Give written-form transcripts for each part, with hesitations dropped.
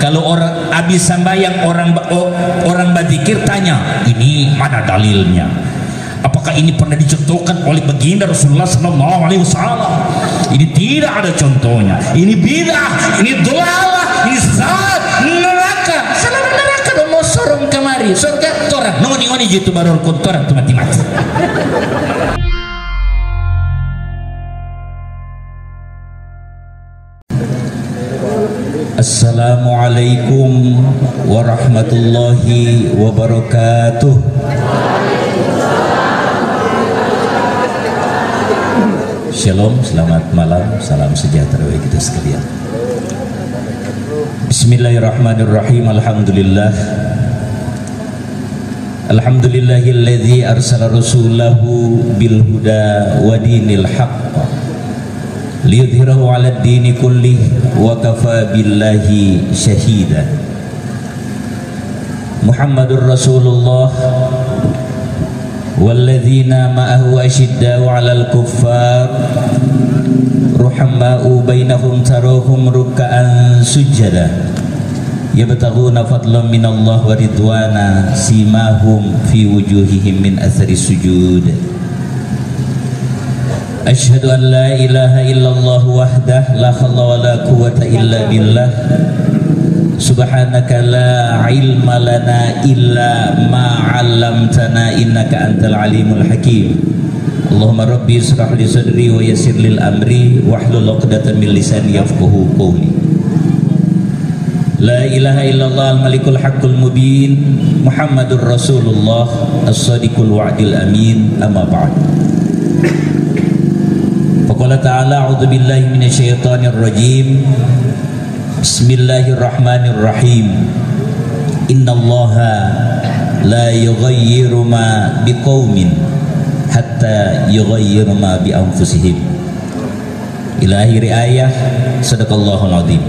Kalau orang habis sembahyang orang berzikir tanya, ini mana dalilnya? Apakah ini pernah dicontohkan oleh baginda Rasulullah sallallahu alaihi wasallam? Ini tidak ada contohnya. Ini bidah, ini dolalah, ini sesat, neraka. Salah neraka dong mau sorong kemari. Surga torang. Ngoni gitu baru kontoran tuh mati-mati. Assalamualaikum warahmatullahi wabarakatuh. Shalom, selamat malam, salam sejahtera bagi kita sekalian. Bismillahirrahmanirrahim. Alhamdulillahilladzi arsala rasulahu bil huda wa dinil haqq liyudhhirahu 'alad dini kullih wa kafa billahi syahida. Muhammadur Rasulullah walladzina ma'ahu asyidda'u 'alal kuffar ruhamma'u bainahum tarahum ruk'an sujada yabtaghuna fadlan minallah wa ridwana simahum fi wujuhihim min athari sujud. Asyhadu an la ilaha illallah wahdah la hawla wa la quwwata illa billah subhanaka la ilma lana illa ma 'allamtana innaka antal alimul hakim. Allahumma rabbi israh li sadri wa yassir lil amri wahlul 'uqdatam min lisani yafqahu qawli. La ilaha illallah al-malikul haqqul mubin Muhammadur Rasulullah as-sadiqul wa'dil amin. Amma ba'd. Faqala ta'ala a'udzu billahi minasyaitonir rajim. Bismillahirrahmanirrahim. Innallaha la yughayyiru ma biqaumin hatta yughayyiru ma bi anfusihim. Ila akhir ayat. Sadaqallahul azim.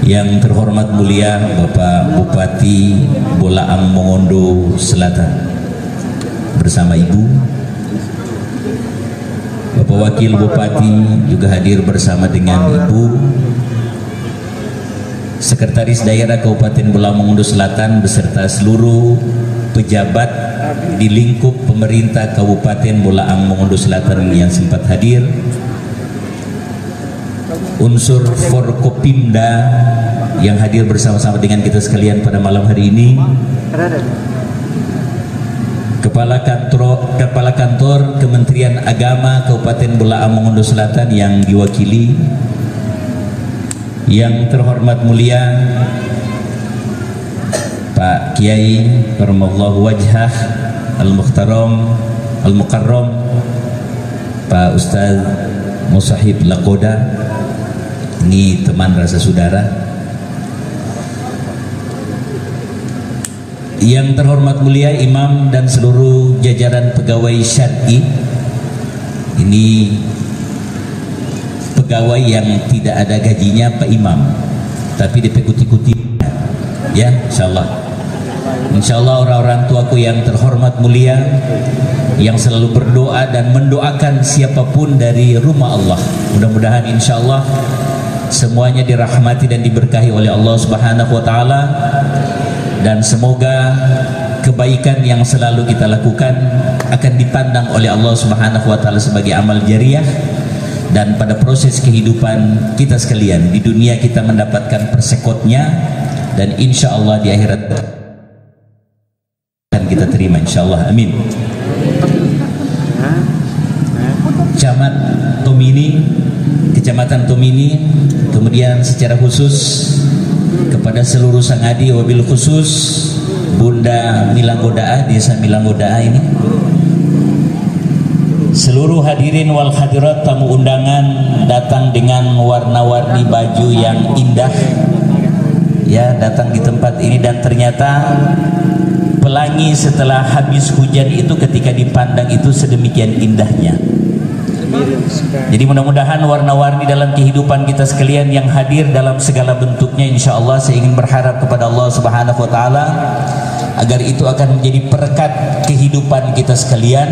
Yang terhormat mulia Bapak Bupati Bolaang Mongondo Selatan bersama Ibu, Bapak Wakil Bupati juga hadir bersama dengan Ibu, Sekretaris Daerah Kabupaten Bolaang Mongondo Selatan beserta seluruh pejabat di lingkup pemerintah Kabupaten Bolaang Mongondo Selatan yang sempat hadir, unsur Forkopimda yang hadir bersama-sama dengan kita sekalian pada malam hari ini, Kepala Kantor Kementerian Agama Kabupaten Bolaang Mongondo Selatan yang diwakili yang terhormat mulia Pak Kiai Karamallahu Wajhah Al-Mukhtaram Al-Mukarram Pak Ustaz Musahib Lakoda, ini teman rasa saudara. Yang terhormat mulia imam dan seluruh jajaran pegawai syar'i. Ini pegawai yang tidak ada gajinya Pak Imam, tapi dipekuti-kuti ya, insyaallah orang-orang tuaku yang terhormat mulia yang selalu berdoa dan mendoakan siapapun dari rumah Allah, mudah-mudahan insyaallah semuanya dirahmati dan diberkahi oleh Allah Subhanahu wa taala, dan semoga kebaikan yang selalu kita lakukan akan dipandang oleh Allah Subhanahu wa taala sebagai amal jariah, dan pada proses kehidupan kita sekalian di dunia kita mendapatkan persekotnya, dan insyaallah di akhirat akan kita terima insyaallah, amin. Camat Tomini, Kecamatan Tomini, kemudian secara khusus kepada seluruh sangadi, wabil khusus Bunda Milanggodaa, Desa Milanggodaa ini, seluruh hadirin wal hadirat, tamu undangan datang dengan warna-warni baju yang indah ya, datang di tempat ini, dan ternyata pelangi setelah habis hujan itu ketika dipandang itu sedemikian indahnya. Jadi mudah-mudahan warna-warni dalam kehidupan kita sekalian yang hadir dalam segala bentuknya, insya Allah saya ingin berharap kepada Allah Subhanahu wa taala agar itu akan menjadi perekat kehidupan kita sekalian,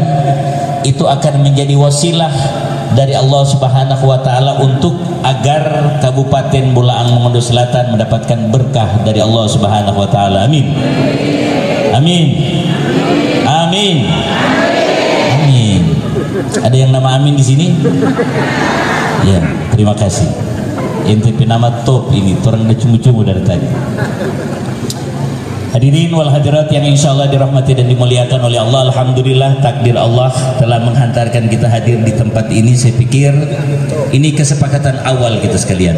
itu akan menjadi wasilah dari Allah Subhanahu wa taala untuk agar Kabupaten Bulaang Mongondo Selatan mendapatkan berkah dari Allah Subhanahu wa taala. Amin. Amin. Amin. Amin. Ada yang nama amin di sini? Ya, terima kasih. NTP nama top ini, orang udah cumu-cumu dari tadi. Hadirin wal hadirat yang insya Allah dirahmati dan dimuliakan oleh Allah. Alhamdulillah takdir Allah telah menghantarkan kita hadir di tempat ini. Saya pikir ini kesepakatan awal kita sekalian.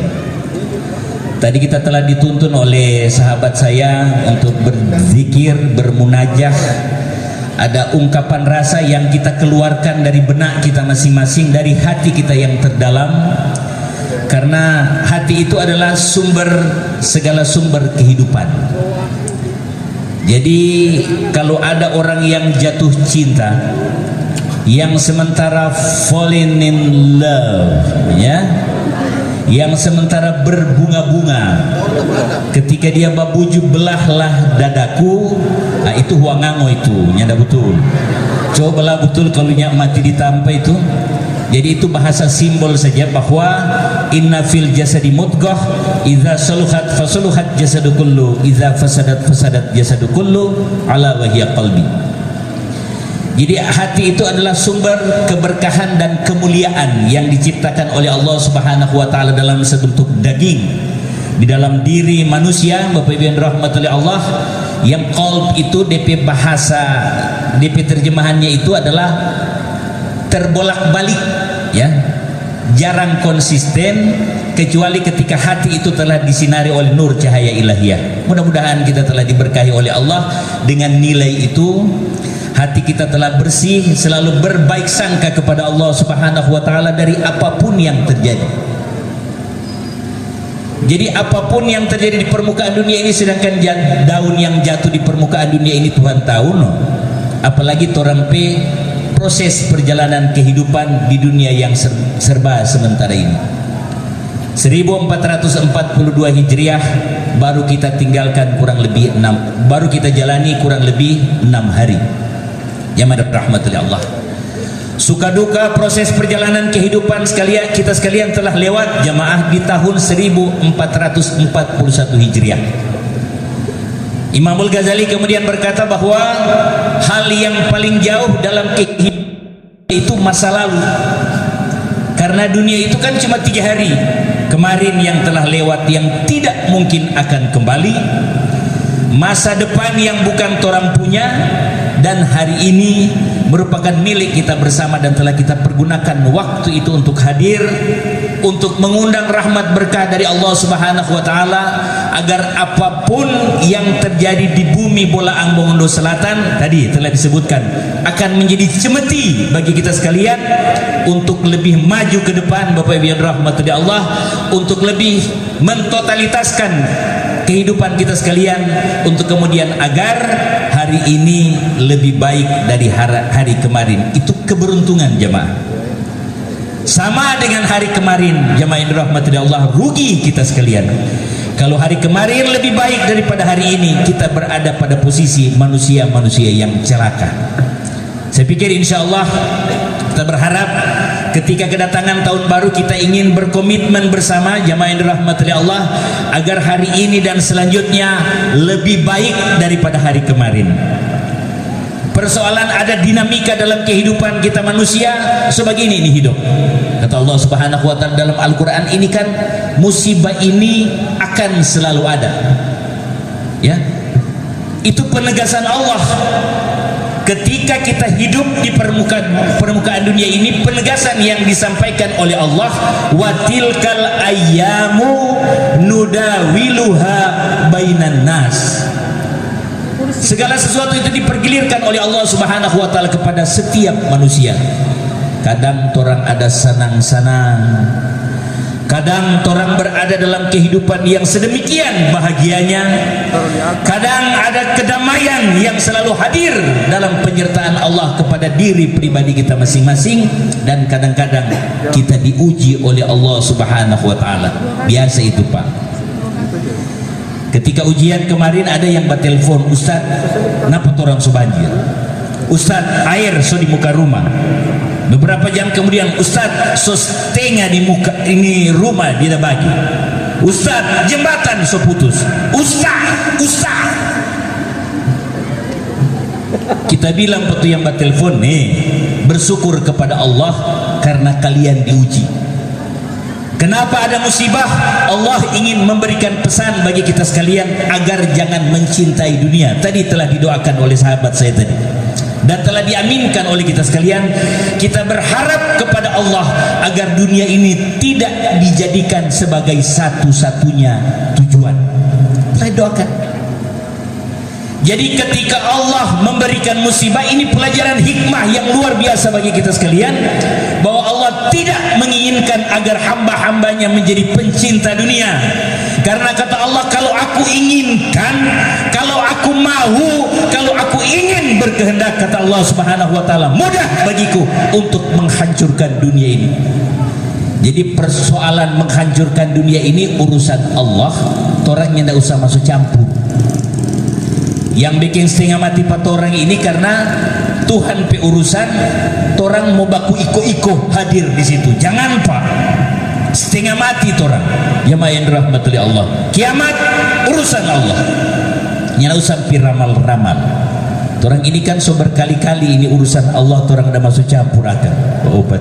Tadi kita telah dituntun oleh sahabat saya untuk berzikir, bermunajah. Ada ungkapan rasa yang kita keluarkan dari benak kita masing-masing, dari hati kita yang terdalam. Karena hati itu adalah sumber segala sumber kehidupan. Jadi kalau ada orang yang jatuh cinta, yang sementara falling in love, ya, yang sementara berbunga-bunga, ketika dia babuju belahlah dadaku, nah itu huangango itu, nyanda betul. Coba belah betul kalau nyak mati ditampa itu. Jadi itu bahasa simbol saja bahwa inna fil jasadi mudghah idza saluhat fasaluhat jasadu kullu idza fasadat fasadat jasadu kullu ala wa hiya qalbi. Jadi hati itu adalah sumber keberkahan dan kemuliaan yang diciptakan oleh Allah Subhanahu wa taala dalam sebentuk daging di dalam diri manusia. Bapak Ibu yang dirahmati oleh Allah, yang qalb itu DP bahasa, DP terjemahannya itu adalah terbolak-balik, ya, jarang konsisten kecuali ketika hati itu telah disinari oleh nur cahaya ilahiyah. Mudah-mudahan kita telah diberkahi oleh Allah dengan nilai itu. Hati kita telah bersih, selalu berbaik sangka kepada Allah Subhanahu wa taala dari apapun yang terjadi. Jadi apapun yang terjadi di permukaan dunia ini, sedangkan daun yang jatuh di permukaan dunia ini Tuhan tahu, no? Apalagi torampe proses perjalanan kehidupan di dunia yang serba sementara ini. 1442 Hijriah baru kita tinggalkan kurang lebih 6, baru kita jalani kurang lebih 6 hari. Jamaah rahmatullah Allah. Suka duka proses perjalanan kehidupan sekalian, kita sekalian telah lewat jamaah di tahun 1441 Hijriah. Imamul Ghazali kemudian berkata bahwa hal yang paling jauh dalam kehidupan itu masa lalu, karena dunia itu kan cuma 3 hari. Kemarin yang telah lewat yang tidak mungkin akan kembali, masa depan yang bukan torang punya, dan hari ini merupakan milik kita bersama dan telah kita pergunakan waktu itu untuk hadir, untuk mengundang rahmat berkah dari Allah Subhanahu wa taala agar apapun yang terjadi di bumi Bulaang Mongondo Selatan tadi telah disebutkan akan menjadi cemeti bagi kita sekalian untuk lebih maju ke depan. Bapak Ibu yang dirahmati Allah, untuk lebih mentotalitaskan kehidupan kita sekalian, untuk kemudian agar hari ini lebih baik dari hari kemarin. Itu keberuntungan jemaah. Sama dengan hari kemarin, jemaah yang dirahmati Allah, rugi kita sekalian. Kalau hari kemarin lebih baik daripada hari ini, kita berada pada posisi manusia-manusia yang celaka. Saya pikir insya Allah kita berharap ketika kedatangan tahun baru kita ingin berkomitmen bersama jamaah yang dirahmati Allah agar hari ini dan selanjutnya lebih baik daripada hari kemarin. Persoalan ada dinamika dalam kehidupan kita manusia, sebegini ini hidup. Kata Allah Subhanahu wa taala dalam Al-Qur'an, ini kan musibah ini akan selalu ada. Ya. Itu penegasan Allah. Ketika kita hidup di permukaan dunia ini, penegasan yang disampaikan oleh Allah, wa tilkal ayyamu nudawiluha bainan nas. Segala sesuatu itu dipergilirkan oleh Allah Subhanahu wa taala kepada setiap manusia. Kadang orang ada senang-senang, kadang orang berada dalam kehidupan yang sedemikian bahagianya, kadang ada kedamaian yang selalu hadir dalam penyertaan Allah kepada diri pribadi kita masing-masing, dan kadang-kadang kita diuji oleh Allah Subhanahu wa taala. Biasa itu, Pak. Ketika ujian kemarin ada yang batelpon, Ustaz, kenapa orang so banjir? Ustaz, air so di muka rumah. Beberapa jam kemudian, Ustaz, setengah di muka ini rumah dia bagi. Ustaz, jembatan so putus. Ustaz. Kita bilang waktu yang telepon nih, bersyukur kepada Allah karena kalian diuji. Kenapa ada musibah? Allah ingin memberikan pesan bagi kita sekalian agar jangan mencintai dunia. Tadi telah didoakan oleh sahabat saya tadi, dan telah diaminkan oleh kita sekalian. Kita berharap kepada Allah agar dunia ini tidak dijadikan sebagai satu-satunya tujuan. Saya doakan. Jadi ketika Allah memberikan musibah ini, pelajaran hikmah yang luar biasa bagi kita sekalian, bahwa Allah tidak menginginkan agar hamba-hambanya menjadi pencinta dunia. Karena kata Allah, kalau aku inginkan, kalau aku mau, kalau aku ingin berkehendak, kata Allah Subhanahu wa taala, mudah bagiku untuk menghancurkan dunia ini. Jadi persoalan menghancurkan dunia ini urusan Allah, orang yang tidak usah masuk campur. Yang bikin setengah mati orang ini karena Tuhan pe urusan, orang mau baku iko-iko hadir di situ. Jangan Pak, setengah mati orang. Jemaah yang dirahmati Allah, kiamat urusan Allah. Nyala usah piramal-ramal. Orang ini kan so berkali-kali ini urusan Allah, orang udah masuk campur akan obat.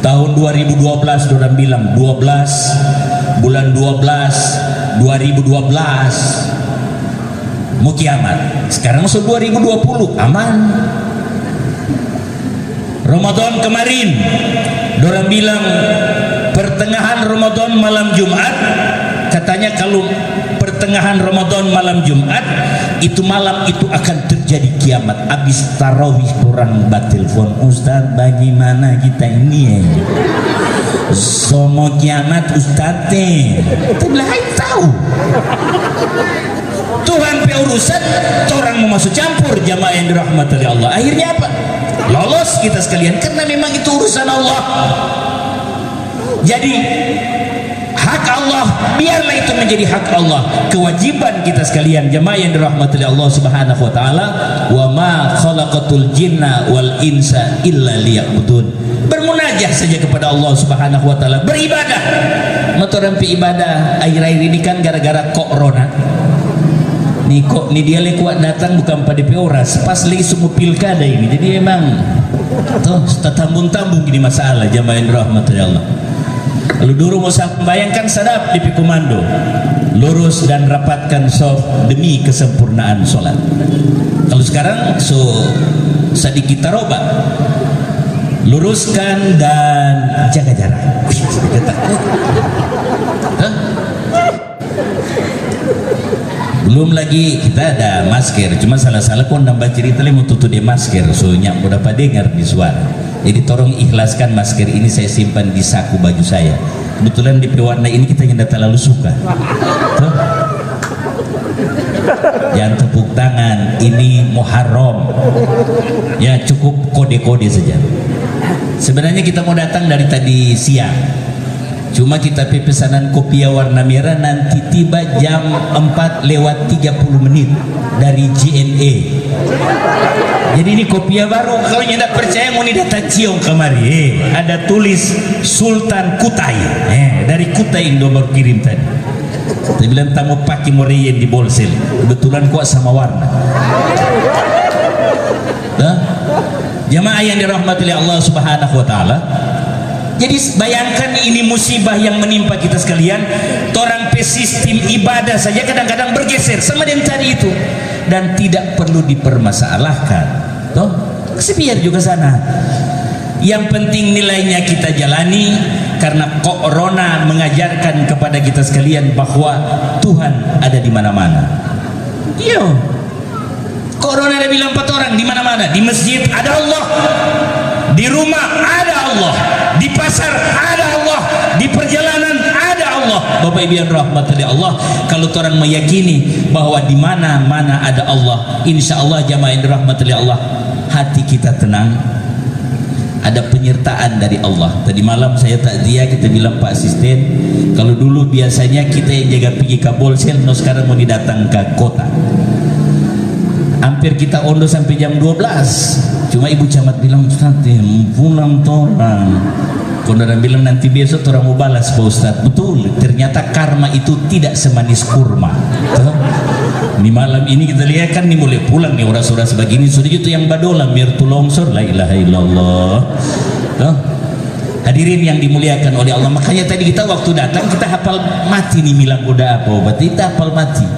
Tahun 2012 orang bilang 12 bulan 12 2012 mau kiamat. Sekarang masuk 2020 aman. Ramadan kemarin dorang bilang pertengahan Ramadan malam Jumat, katanya kalau pertengahan Ramadan malam Jumat itu malam itu akan terjadi kiamat. Habis tarawih orang batelpon, Ustaz bagaimana kita ini somo kiamat Ustaz teh tahu. Tuhan pe urusan, orang mau masuk campur. Jamaah yang dirahmati oleh Allah, akhirnya apa? Lolos kita sekalian, karena memang itu urusan Allah. Jadi hak Allah, biarlah itu menjadi hak Allah. Kewajiban kita sekalian, jamaah yang dirahmati oleh Allah Subhanahu wa taala, wa ma khalaqatul jinna wal insa illa liya'budun. Bermunajah saja kepada Allah Subhanahu wa taala, beribadah. Motoran pi ibadah akhir-akhir ini kan gara-gara corona. Nih kok nih dia kuat datang bukan pada Peoras pas lagi semua pilkada ini, jadi emang tuh tambung-tambung gini masalah. Jamaah yang dirahmati Allah, kalau dulu mau bayangkan sadap di komando lurus dan rapatkan soft demi kesempurnaan sholat. Kalau sekarang so sedikit taroba, luruskan dan jaga jarak. Belum lagi kita ada masker, cuma salah-salah kok nambah cerita lagi mau tutup dia masker, so nyak udah pada dengar di suara. Jadi tolong ikhlaskan masker ini saya simpan di saku baju saya. Kebetulan di pewarna ini kita yang tidak terlalu suka. Tuh. Jangan tepuk tangan, ini Muharram. Ya cukup kode-kode saja. Sebenarnya kita mau datang dari tadi siang. Cuma kita pesanan kopi warna merah nanti tiba jam 4:30 dari JNE. Jadi ini kopi baru. Kalau tidak percaya mau data ciong kemari. Ada tulis Sultan Kutai. Dari Kutai Indo baru kirim tadi. Saya bilang tamu pakai moreyen di bolsel. Kebetulan kuat sama warna. Jamaah yang dirahmati oleh Allah Subhanahu wa taala. Jadi bayangkan ini musibah yang menimpa kita sekalian. Orang pe sistem ibadah saja kadang-kadang bergeser sama dengan tadi itu, dan tidak perlu dipermasalahkan. Toh, kesepian juga sana. Yang penting nilainya kita jalani, karena corona mengajarkan kepada kita sekalian bahwa Tuhan ada di mana-mana. Iya. Corona ada bilang 4 orang di mana-mana. Di masjid ada Allah, di rumah ada Allah, di pasar ada Allah, di perjalanan ada Allah. Bapak Ibu yang rahmati Allah, kalau orang meyakini bahwa di mana-mana ada Allah, insya Allah jamaah yang dirahmati Allah, hati kita tenang. Ada penyertaan dari Allah. Tadi malam saya takziah, kita bilang Pak Asisten, kalau dulu biasanya kita yang jaga pergi ke Bolsel, no sekarang mau didatang ke kota. Hampir kita ondo sampai jam 12. Cuma ibu camat bilang, Ustaz, pulang torang. Kemudian bilang nanti besok orang mau balas Pak Ustaz. Betul, ternyata karma itu tidak semanis kurma. Tuh. Di malam ini kita lihat kan, ini mulai pulang nih orang-orang sebegini. Sudah itu yang badola biar tu longsor. La ilaha illallah. Tuh. Hadirin yang dimuliakan oleh Allah, makanya tadi kita waktu datang kita hafal mati nih bilang udah apa obat, kita hafal mati.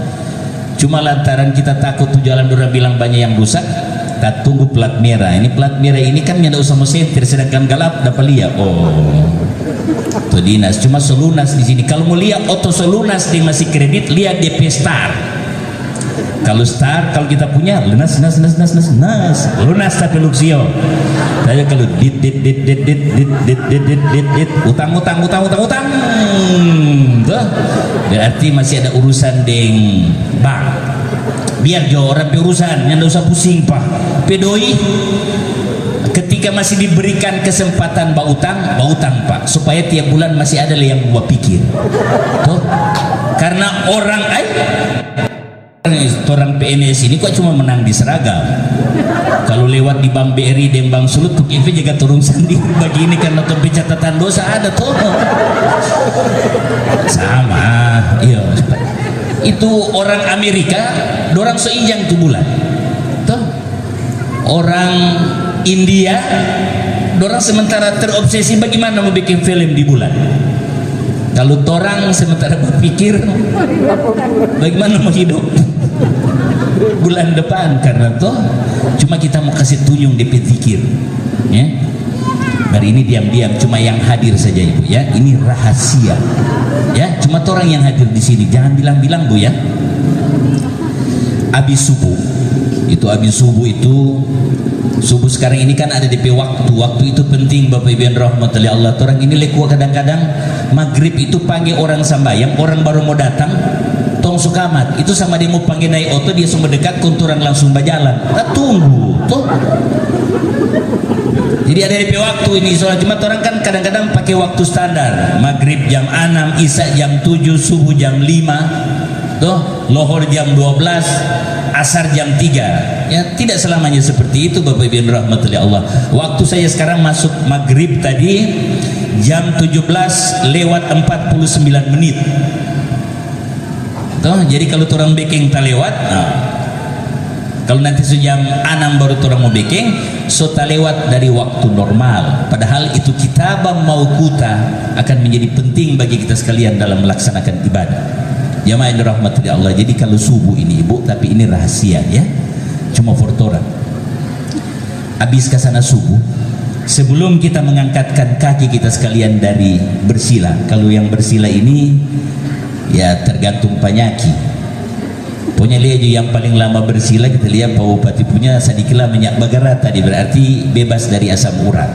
Cuma lantaran kita takut tuh jalan orang bilang banyak yang rusak, kita tunggu plat merah. Ini plat merah ini kan tidak usah mesentir, sedangkan galap dapat lihat. Oh, tuh dinas cuma selunas di sini. Kalau mau lihat auto selunas dia masih kredit, lihat DP Star. Kalau Star, kalau kita punya lunas lunas tapi Luxio. Saya kalau dit utang tuh berarti masih ada urusan deng bank. Biar jauh orang berurusan, yang tidak usah pusing Pak. Pedoi ketika masih diberikan kesempatan utang Pak, supaya tiap bulan masih ada yang buat pikir tuh. Karena orang PNS ini kok cuma menang di seragam. Kalau lewat di Bank BRI dan Bank Sulut tuh KV jaga turun sendiri bagi ini karena tuh pencatatan dosa ada tuh. Sama, iya. Itu orang Amerika, dorang seinjang tuh bulan. Tuh. Orang India, dorang sementara terobsesi bagaimana mau bikin film di bulan. Kalau torang sementara berpikir bagaimana mau hidup bulan depan, karena toh cuma kita mau kasih tunjung DP zikir ya. Hari ini diam-diam cuma yang hadir saja Ibu ya, ini rahasia ya, cuma orang yang hadir di sini, jangan bilang-bilang Bu ya. Habis subuh itu subuh sekarang ini kan ada DP waktu itu penting Bapak Ibu yang rahmatullahi Allah. Orang ini lekua kadang-kadang maghrib itu panggil orang sambayang, orang baru mau datang tong sukamat itu sama dia mau panggil naik auto, dia semua dekat konturan langsung berjalan. Kita tunggu tuh. Jadi ada DP waktu ini soal, cuma orang kan kadang-kadang pakai waktu standar, maghrib jam 6, isya jam 7, subuh jam 5 tuh, lohor jam 12, asar jam 3 ya. Tidak selamanya seperti itu Bapak Ibu rahmatullahi Allah. Waktu saya sekarang masuk maghrib tadi jam 17:49 menit tuh. Jadi kalau orang backing tak lewat, kalau nanti sejam 6 baru orang mau backing, so tak lewat dari waktu normal. Padahal itu kitabah mauquta akan menjadi penting bagi kita sekalian dalam melaksanakan ibadah. Jamaah yang dirahmati Allah. Jadi kalau subuh ini Ibu, tapi ini rahasia ya, cuma fortoran. Habis ke sana subuh, sebelum kita mengangkatkan kaki kita sekalian dari bersila. Kalau yang bersila ini ya tergantung penyaki. Punya lihat yang paling lama bersila, kita lihat Pak Bupati punya sedikitlah minyak bagara tadi, berarti bebas dari asam urat.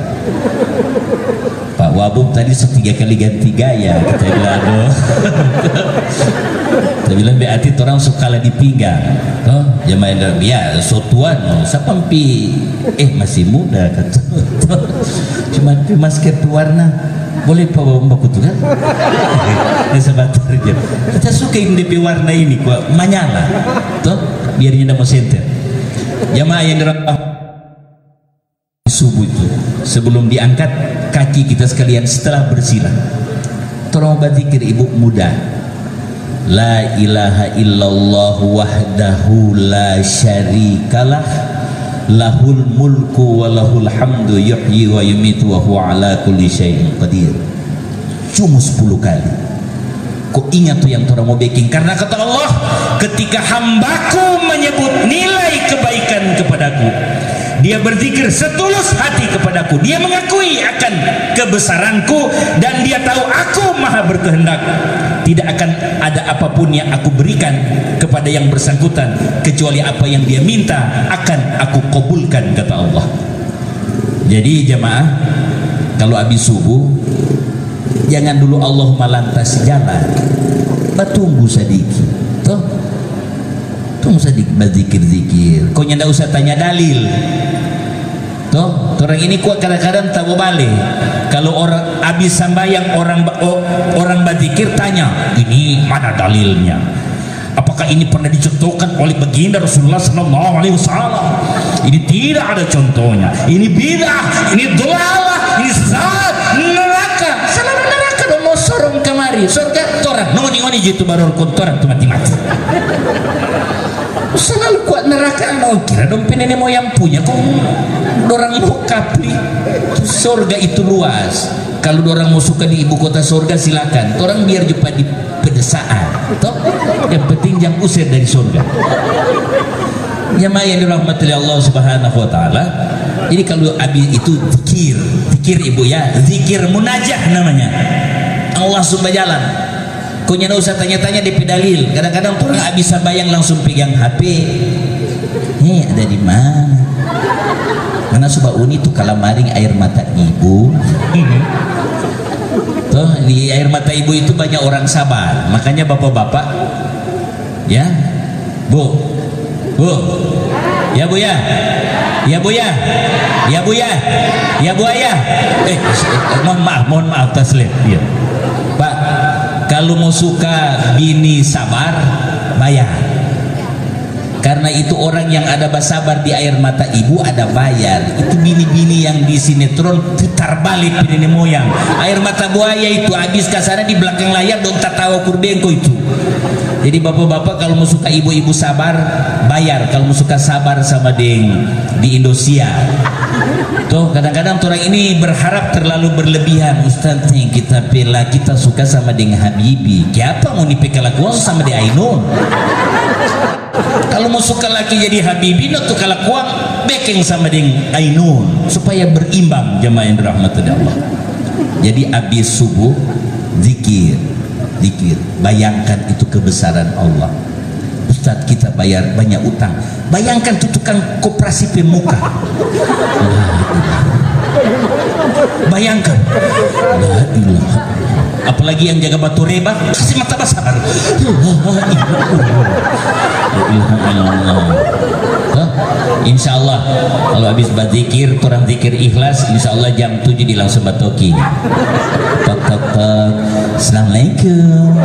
Pak Wabub tadi 3 kali ganti gaya, kita bilang aduh. Kita bilang berarti orang suka lah di pinggang. Oh, jamaah ya sotuan, sapampi masih muda kata. Cuma masker warna boleh Pak Mbak Kutu kan? Ini sebentar aja. Kita suka ini DP warna ini kok menyala. Tuh, biarnya tidak mau senter. Jamaah yang dirahmati subuh itu, sebelum diangkat kaki kita sekalian setelah bersila, tolong berzikir Ibu mudah. La ilaha illallah wahdahu la syarikalah, lahul mulku wa lahul hamdu yuhyi wa yumitu wa huwa ala kulli syai'in qadir. Cuma 10 kali. Kok ingat tuh yang orang mau backing, karena kata Allah, ketika hambaku menyebut nilai kebaikan kepadaku, dia berzikir setulus hati kepadaku, dia mengakui akan kebesaranku, dan dia tahu aku maha berkehendak, tidak akan ada apapun yang aku berikan kepada yang bersangkutan kecuali apa yang dia minta akan aku kabulkan, kata Allah. Jadi jamaah, kalau habis subuh jangan dulu Allahumma lantas jalan, tunggu sedikit toh, tunggu sedikit berzikir-zikir. Kau tidak usah tanya dalil toh. Orang ini kuat kadang-kadang tak balik. Kalau orang habis sambayang, orang berzikir tanya ini mana dalilnya. Apakah ini pernah dicontohkan oleh baginda Rasulullah sallallahu alaihi wasallam? Ini tidak ada contohnya. Ini bidah, ini dolalah, ini sesat, neraka. Salah neraka dong mau sorong kemari. Surga torang, ngoni gitu baru kontoran tuh mati-mati. Selalu kuat neraka, no kira dong penene moyang punya kok dorang mau kapri. Surga itu luas. Kalau orang mau suka di ibu kota surga silakan. Orang biar jumpa di pedesaan. Toh, yang penting jangan usir dari surga. Jamaah yang dirahmati Allah Subhanahu wa taala. Jadi kalau abis itu zikir ibu ya, zikir munajah namanya. Allah subhanahu jalan. Kau nyana usah tanya-tanya di pedalil. Kadang-kadang orang abis sabayang langsung pegang HP. Nih ada di mana? Karena subah uni tuh kalau maring air mata ibu. Tuh di air mata ibu itu banyak orang sabar. Makanya bapak-bapak, ya, bu, ya bu ya, ya bu ya, ya bu ya, ya bu ayah. Mohon maaf taslim. Ya. Pak, kalau mau suka bini sabar, bayar. Karena itu orang yang ada basabar di air mata ibu ada bayar. Itu bini-bini yang di sinetron putar balik nenek moyang. Air mata buaya itu habis kasarnya di belakang layar dong tatawa kurdengko itu. Jadi bapak-bapak kalau mau suka ibu-ibu sabar bayar. Kalau mau suka sabar sama deng di Indosiar. Tuh kadang-kadang orang ini berharap terlalu berlebihan. Ustaz nih kita pela kita suka sama deng Habibi. Siapa mau dipekalakuan sama di Ainun? Kalau mau suka laki jadi Habibi, no tuh kalau kuang backing sama deng Ainun supaya berimbang jamaah yang dirahmati Allah. Jadi habis subuh zikir. Bayangkan itu kebesaran Allah. Ustaz kita bayar banyak utang. Bayangkan tuh tukang koperasi pemuka. Bayangkan. La ilaha. Apalagi yang jaga batu reba kasih mata basar. Insya Allah kalau habis berzikir orang zikir ikhlas, insya Allah jam 7 di langsung batoki. Tok. Assalamualaikum.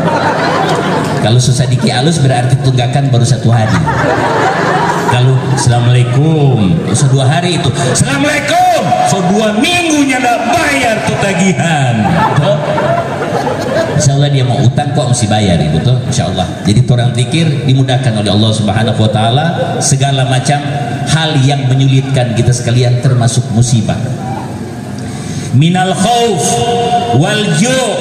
Kalau susah diki alus berarti tunggakan baru 1 hari. Kalau assalamualaikum so 2 hari itu assalamualaikum so 2 minggunya nggak bayar tuh tagihan. Insya Allah dia mau utang kok mesti bayar itu tuh insya Allah. Jadi orang zikir dimudahkan oleh Allah Subhanahu wa taala segala macam hal yang menyulitkan kita sekalian termasuk musibah. Minal khauf wal ju'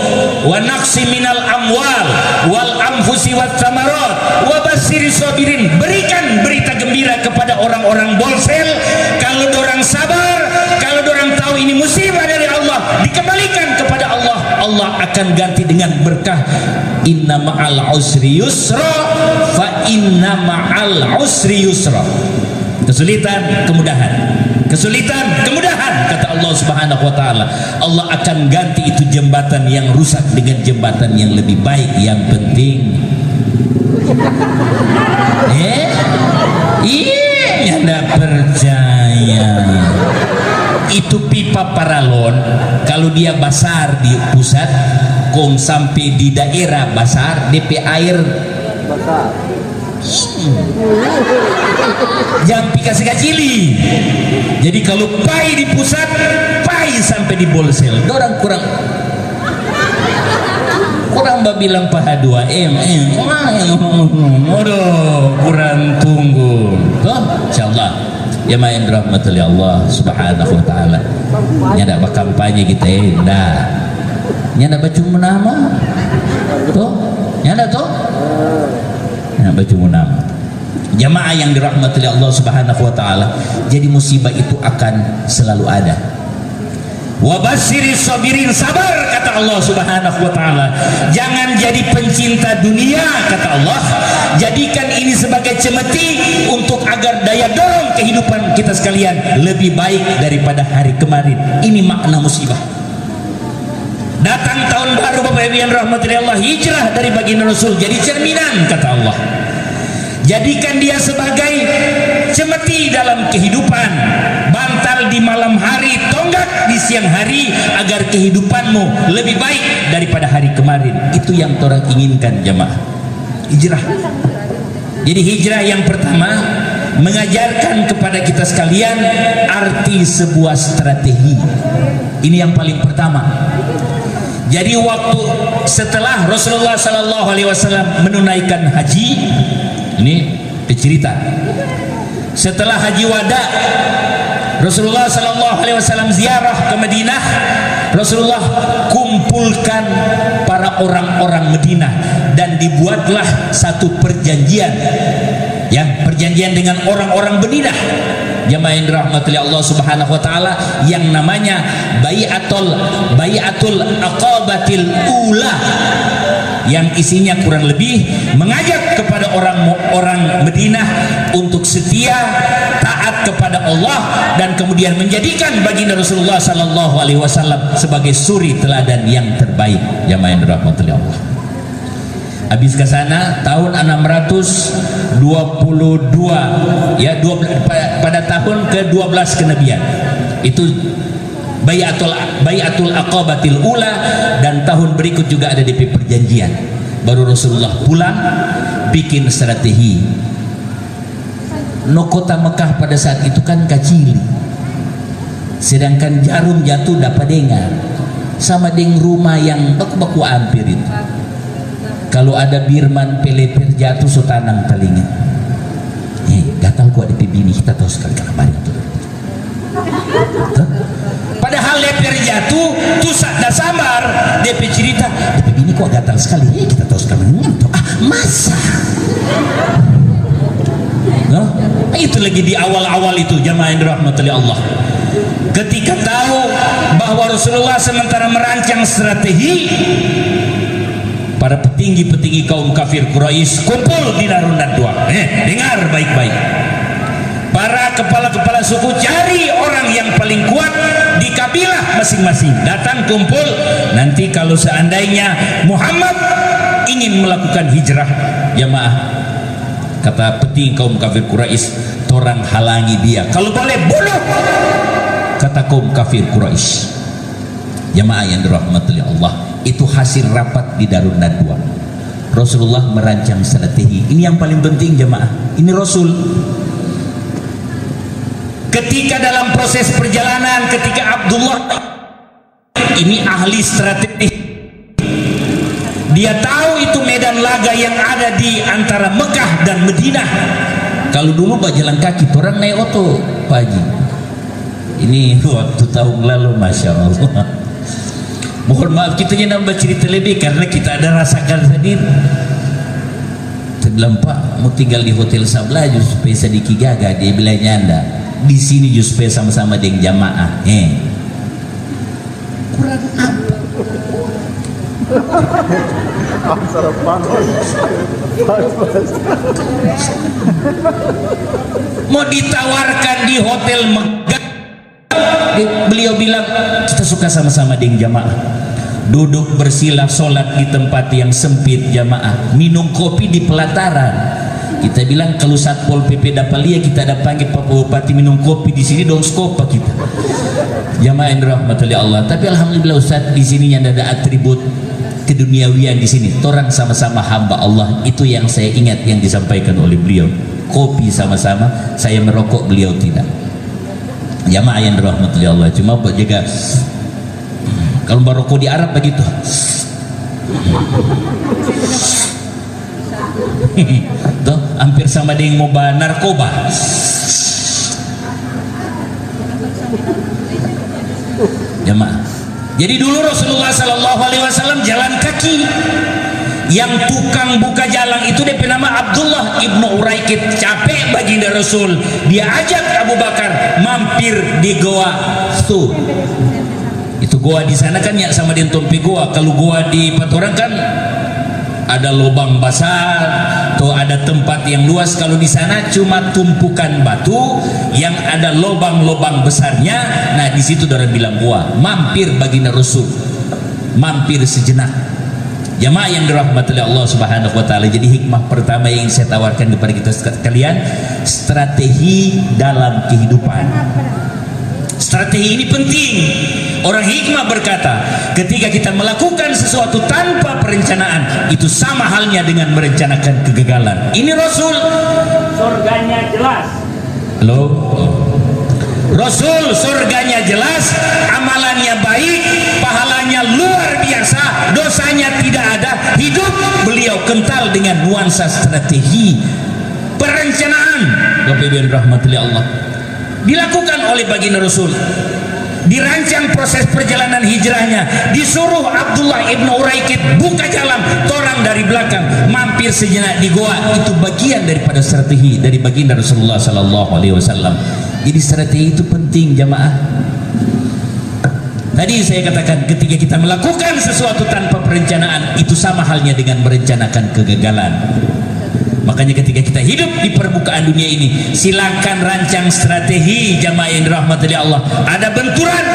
wa naqsi minal amwal wal anfusi wat thamarat wa basyiri sabirin. Berikan berita gembira kepada orang-orang bolsel kalau dorang sabar, kalau dorang tahu ini musibah dari Allah, dikembalikan kepada Allah. Allah akan ganti dengan berkah. Inna ma'al usri yusra fa inna ma'al usri yusra. Kesulitan, kemudahan. Kesulitan, kemudahan kata Allah Subhanahu wa taala. Allah akan ganti itu jembatan yang rusak dengan jembatan yang lebih baik. Yang penting iya enggak percaya. Itu pipa paralon kalau dia basar di pusat kom sampai di daerah basar DP air basar. Jangan pikir kacili. Jadi kalau pai di pusat, pai sampai di bolsel. Orang kurang bilang paha 2M. Aduh, kurang tunggu. Tuh, insyaallah. Ya main rahmatul Allah Subhanahu wa taala. Nya ada kampanye kita dah. Nya ada baca nama. Tuh, nya ada tuh. Baca nama. Jamaah yang dirahmati Allah Subhanahu wa taala, jadi musibah itu akan selalu ada. Wa basyiri sabirin, sabar kata Allah Subhanahu wa taala. Jangan jadi pencinta dunia kata Allah. Jadikan ini sebagai cemeti untuk agar daya dorong kehidupan kita sekalian lebih baik daripada hari kemarin. Ini makna musibah. Datang tahun baru Bapak Ibu yang rahmati Allah, hijrah dari baginda Rasul jadi cerminan kata Allah. Jadikan dia sebagai cemeti dalam kehidupan, bantal di malam hari, tonggak di siang hari agar kehidupanmu lebih baik daripada hari kemarin. Itu yang orang inginkan jamaah. Hijrah. Jadi hijrah yang pertama mengajarkan kepada kita sekalian arti sebuah strategi. Ini yang paling pertama. Jadi waktu setelah Rasulullah SAW menunaikan haji, ini cerita. Setelah haji wada, Rasulullah SAW ziarah ke Madinah. Rasulullah kumpulkan para orang-orang Madinah dan dibuatlah satu perjanjian, ya, perjanjian dengan orang-orang Madinah. Jamaah yang dirahmati Allah Subhanahu wa taala, yang namanya Bai'atul Aqabatil Ula, yang isinya kurang lebih mengajak kepada orang-orang Madinah untuk setia, taat kepada Allah, dan kemudian menjadikan baginda Rasulullah sallallahu alaihi wasallam sebagai suri teladan yang terbaik. Jamaah yang dirahmati Allah. Habis ke sana tahun 622, ya, pada tahun ke-12 kenabian. Itu Bai'atul Aqabatil Ula, dan tahun berikut juga ada DP perjanjian. Baru Rasulullah pulang bikin strategi. No, kota Mekah pada saat itu kan kecil, sedangkan jarum jatuh dapat dengar sama dengan rumah yang baku-baku hampir itu. Kalau ada birman peleper jatuh so tanang telinga. Gatal ku ada bini kita tahu sekali kabar itu. Padahal leper jatuh tuh dah samar DP cerita, DP bini kok gatal sekali. Kita tahu sekali ngantuk. Masa? No? Itu lagi di awal-awal itu, jamaah yang dirahmati Allah. Ketika tahu bahwa Rasulullah sementara merancang strategi, para petinggi-petinggi kaum kafir Quraisy kumpul di Darun Nadwa. Dengar baik-baik. Para kepala-kepala suku cari orang yang paling kuat di kabilah masing-masing. Datang kumpul. Nanti kalau seandainya Muhammad ingin melakukan hijrah, jamaah, kata petinggi kaum kafir Quraisy, torang halangi dia. Kalau boleh bunuh, kata kaum kafir Quraisy. Jamaah yang dirahmati Allah. Itu hasil rapat di Darun Nadwa. Rasulullah merancang strategi. Ini yang paling penting jamaah. Ini Rasul. Ketika dalam proses perjalanan, ketika Abdullah ini ahli strategi, dia tahu itu medan laga yang ada di antara Mekah dan Madinah. Kalau dulu berjalan kaki, orang naik oto, Pak Haji. Ini waktu tahun lalu, masya Allah. Mohon maaf kita jangan bercerita lebih karena kita ada rasakan sendiri. Saya bilang, Pak, mau tinggal di hotel sebelah supaya sedikit gagah. Dia bilangnya Anda di sini supaya sama-sama dengan jamaah. Kurang apa? Mau ditawarkan di hotel megah, beliau bilang kita suka sama-sama dengan jamaah, duduk bersila sholat di tempat yang sempit jamaah, minum kopi di pelataran. Kita bilang kalau Satpol PP Dapalia kita ada panggil Pak Bupati minum kopi di sini dong skopa kita. Jamaah yang dirahmati Allah. Tapi alhamdulillah Ustaz, di sini yang ada atribut keduniawian di sini. Orang sama-sama hamba Allah. Itu yang saya ingat yang disampaikan oleh beliau. Kopi sama-sama, saya merokok, beliau tidak. Jamaah yang dirahmati Allah, cuma buat jaga. Kalau merokok di Arab begitu. Tuh, hampir sama dengan mau narkoba. Jamaah. Jadi dulu Rasulullah SAW jalan kaki. Yang tukang buka jalan itu dia bernama Abdullah ibnu Uraikid. Capek baginda Rasul, dia ajak Abu Bakar mampir di goa Thur. Itu goa di sana kan ya sama dengan Tompi goa. Kalau goa di Patoran kan ada lubang besar, tuh ada tempat yang luas. Kalau di sana cuma tumpukan batu yang ada lubang-lubang besarnya. Nah di situ orang bilang goa. Mampir baginda Rasul, mampir sejenak. Jamaah yang dirahmati Allah Subhanahu wa taala. Jadi hikmah pertama yang ingin saya tawarkan kepada kita sekalian, strategi dalam kehidupan. Strategi ini penting. orang hikmah berkata, ketika kita melakukan sesuatu tanpa perencanaan, itu sama halnya dengan merencanakan kegagalan. Ini Rasul, surganya jelas. Halo, Rasul surganya jelas, amalannya baik, pahalanya luar biasa, dosanya tidak ada. Hidup beliau kental dengan nuansa strategi, perencanaan. Bapak rahmatullahi Allah, dilakukan oleh baginda Rasul. Dirancang proses perjalanan hijrahnya, disuruh Abdullah ibn Uraikid buka jalan, torang dari belakang, mampir sejenak di goa. Itu bagian daripada strategi dari baginda Rasulullah sallallahu alaihi wasallam. Jadi strategi itu penting, jamaah. Tadi saya katakan, ketika kita melakukan sesuatu tanpa perencanaan, itu sama halnya dengan merencanakan kegagalan. Makanya ketika kita hidup di permukaan dunia ini, silakan rancang strategi, jamaah yang dirahmati oleh Allah. Ada benturan,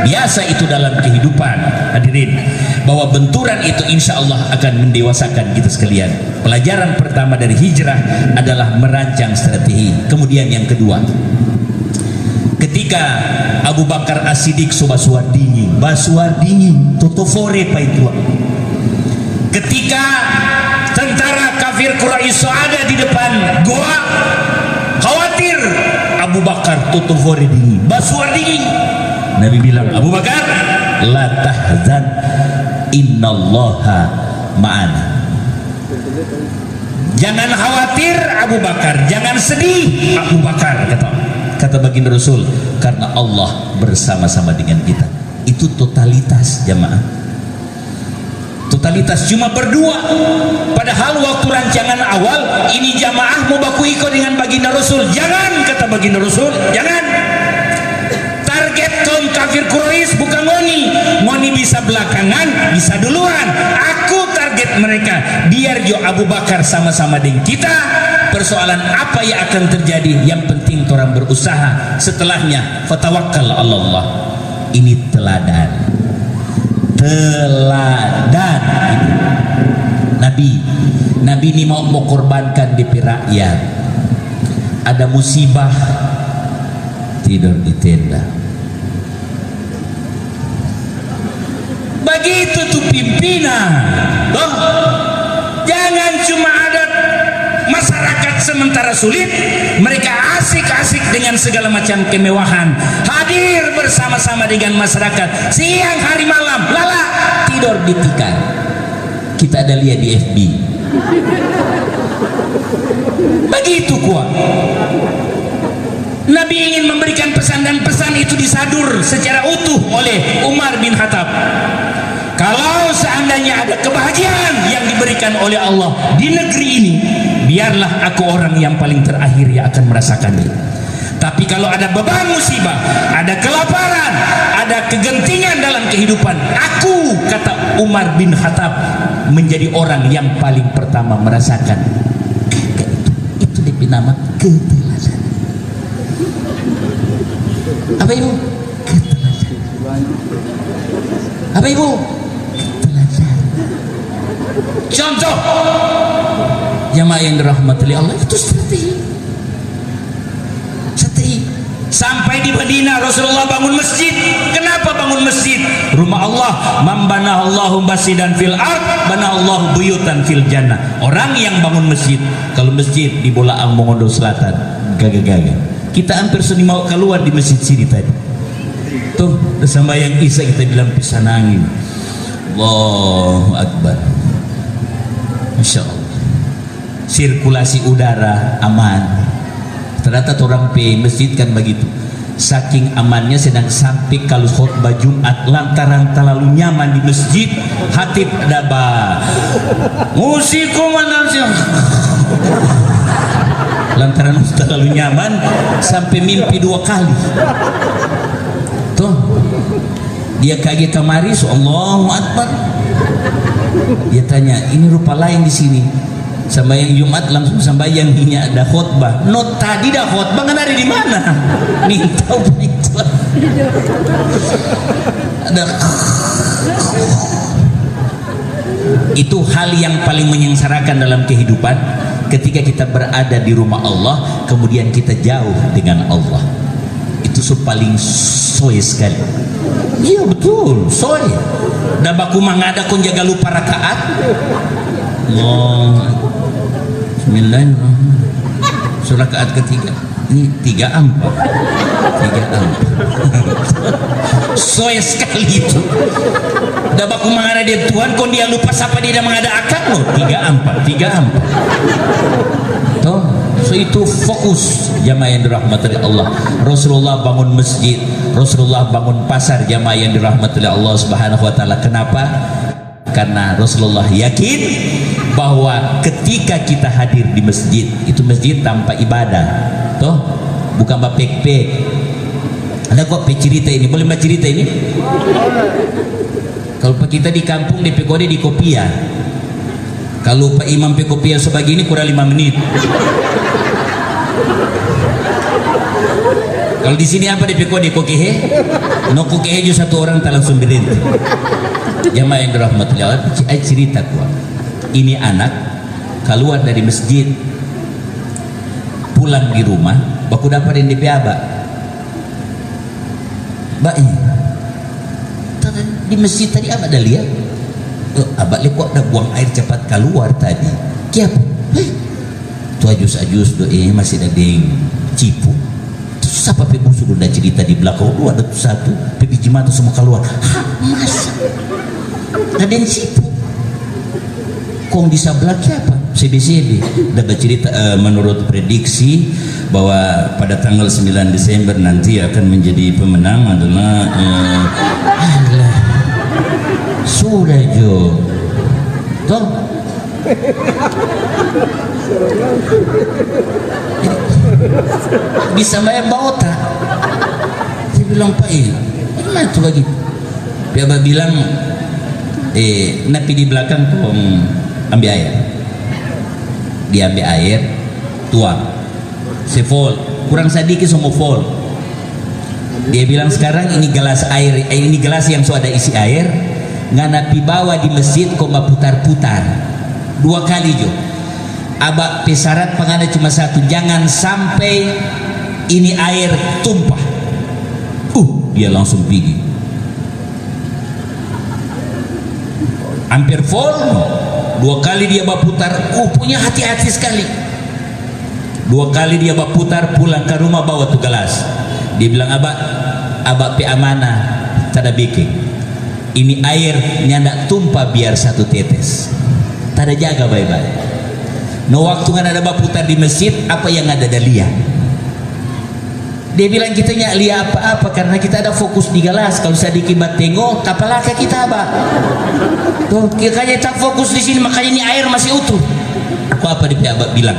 biasa itu dalam kehidupan, hadirin, bahwa benturan itu insya Allah akan mendewasakan kita sekalian. Pelajaran pertama dari hijrah adalah merancang strategi. Kemudian yang kedua, ketika Abu Bakar As-Siddiq Baswardini Totofore Paitua, ketika tentara kafir Quraisy ada di depan goa, khawatir Abu Bakar Totofore dini Baswardini, Nabi bilang, Abu Bakar, la tahzan, innallaha ma'ana. Jangan khawatir Abu Bakar, jangan sedih Abu Bakar, kata baginda Rasul, karena Allah bersama-sama dengan kita. Itu totalitas, jamaah. Totalitas cuma berdua. Padahal waktu rancangan awal ini jamaah mau baku ikut dengan baginda Rasul. Jangan, kata baginda Rasul, jangan. Target kaum kafir Quraisy bukan Ngoni bisa belakangan, bisa duluan. Aku target mereka, biar Jo Abu Bakar sama-sama dengan kita. Persoalan apa yang akan terjadi, yang penting orang berusaha. Setelahnya fatawakkal Allah. Ini teladan Nabi ini mau korbankan DP rakyat. Ada musibah, tidur di tenda. Begitu tuh pimpinan. Jangan cuma ada masyarakat sementara sulit, mereka asik-asik dengan segala macam kemewahan, hadir bersama-sama dengan masyarakat siang hari malam, lala tidur di tikar. Kita ada lihat di FB. Begitu kuat. Nabi ingin memberikan pesan, dan pesan itu disadur secara utuh oleh Umar bin Khattab. Kalau seandainya ada kebahagiaan yang diberikan oleh Allah di negeri ini, biarlah aku orang yang paling terakhir yang akan merasakannya. Tapi kalau ada beban musibah, ada kelaparan, ada kegentingan dalam kehidupan, aku, kata Umar bin Khattab, menjadi orang yang paling pertama merasakan. Itu lebih nama keteladan. Apa ibu? Keteladan. Apa ibu? Keteladan. Contoh, jamaah yang dirahmati Allah, itu strategi. Sampai di Madinah Rasulullah bangun masjid. Kenapa bangun masjid? Rumah Allah, man banallahu masjidan fil ard banallahu buyutan fil jannah. Orang yang bangun masjid, kalau masjid di Bolaang Mongondo Selatan, gaga-gaga. Kita hampir seni mau keluar di masjid sini tadi. Tuh, sama yang Isa kita bilang pisan angin. Allahu Akbar. Masya Allah. Sirkulasi udara aman. Ternyata orang di masjid kan begitu, saking amannya sedang sampai kalau khutbah Jumat lantaran terlalu nyaman di masjid, hatib daba musiku mana sih, lantaran terlalu nyaman sampai mimpi 2 kali. Tuh dia kaget kemari, Allahu Akbar. Dia tanya, ini rupa lain di sini. Sembahyang Jumat langsung sembahyang, ini ada khutbah. No, tadi dah khutbah kan ada di mana? Minta itu. Ada. Itu hal yang paling menyengsarakan dalam kehidupan, ketika kita berada di rumah Allah kemudian kita jauh dengan Allah. Itu paling soe sekali. Iya betul, soy. Dah baku mangada kon jaga lupa rakaat. Oh, Bismillahirrahmanirrahim. Rakaat ketiga. Ini 3-4. Soy sekali itu. Dah baku mangada dia Tuhan kon dia lupa siapa dia mengada akad lo. 3-4. Toh, so itu fokus jamaah yang dirahmati Allah. Rasulullah bangun masjid, Rasulullah bangun pasar, jamaah yang dirahmati Allah Subhanahu wa taala. Kenapa? Karena Rasulullah yakin bahwa ketika kita hadir di masjid, itu masjid tanpa ibadah. Toh, bukan bapek-pek. Ada kok cerita ini, boleh baca cerita ini? Kalau kita di kampung di Pekode di Kopia. Kalau Pak Imam Pekopia sebagini kurang 5 menit. Kalau di sini apa di Pekode kokehe? No kokehe juga satu orang tak langsung berhenti. Jamaah yang dirahmati Allah, cerita kuat. Ini anak keluar dari masjid, pulang di rumah, baku dapat yang DP abak. Mbak ini, di masjid tadi abak dah lihat. Abak lekok dah buang air cepat keluar tadi. Kiapa? Tu ajus-ajus doa masih ada deng cipu. Tu siapa pebu sudah dah cerita di belakang. Lu ada tu satu pipi jimatu semua keluar. Ha, masa? Ada yang cipu. Kong di sebelah kiapa? CBCB dah bercerita menurut prediksi bahwa pada tanggal 9 Desember nanti akan menjadi pemenang adalah sudah jo toh bisa bayar baota. Saya bilang Pak gimana tuh lagi? Dia bilang napi di belakang kong ambil air, dia ambil air tuang sefol kurang sedikit semua vol. Dia bilang sekarang ini gelas air, ini gelas yang sudah isi air nganapi bawa di masjid koma putar-putar 2 kali jo. Abak pesarat pengada cuma satu, jangan sampai ini air tumpah. Dia langsung pergi hampir full 2 kali dia berputar. Punya hati-hati sekali. 2 kali dia berputar, pulang ke rumah bawa tuh gelas. Dia bilang abak pe amanah tada bikin ini air nyandak tumpah biar 1 tetes. Tada jaga baik-baik. No waktu kan ada berputar di masjid, apa yang ada dalia. Dia bilang kita nyak lihat apa-apa karena kita ada fokus di gelas. Kalau sedikit bat tengok, tapalaka kita abak. Tuh, kayaknya tak fokus di sini, makanya ini air masih utuh. Kok apa dia abak bilang?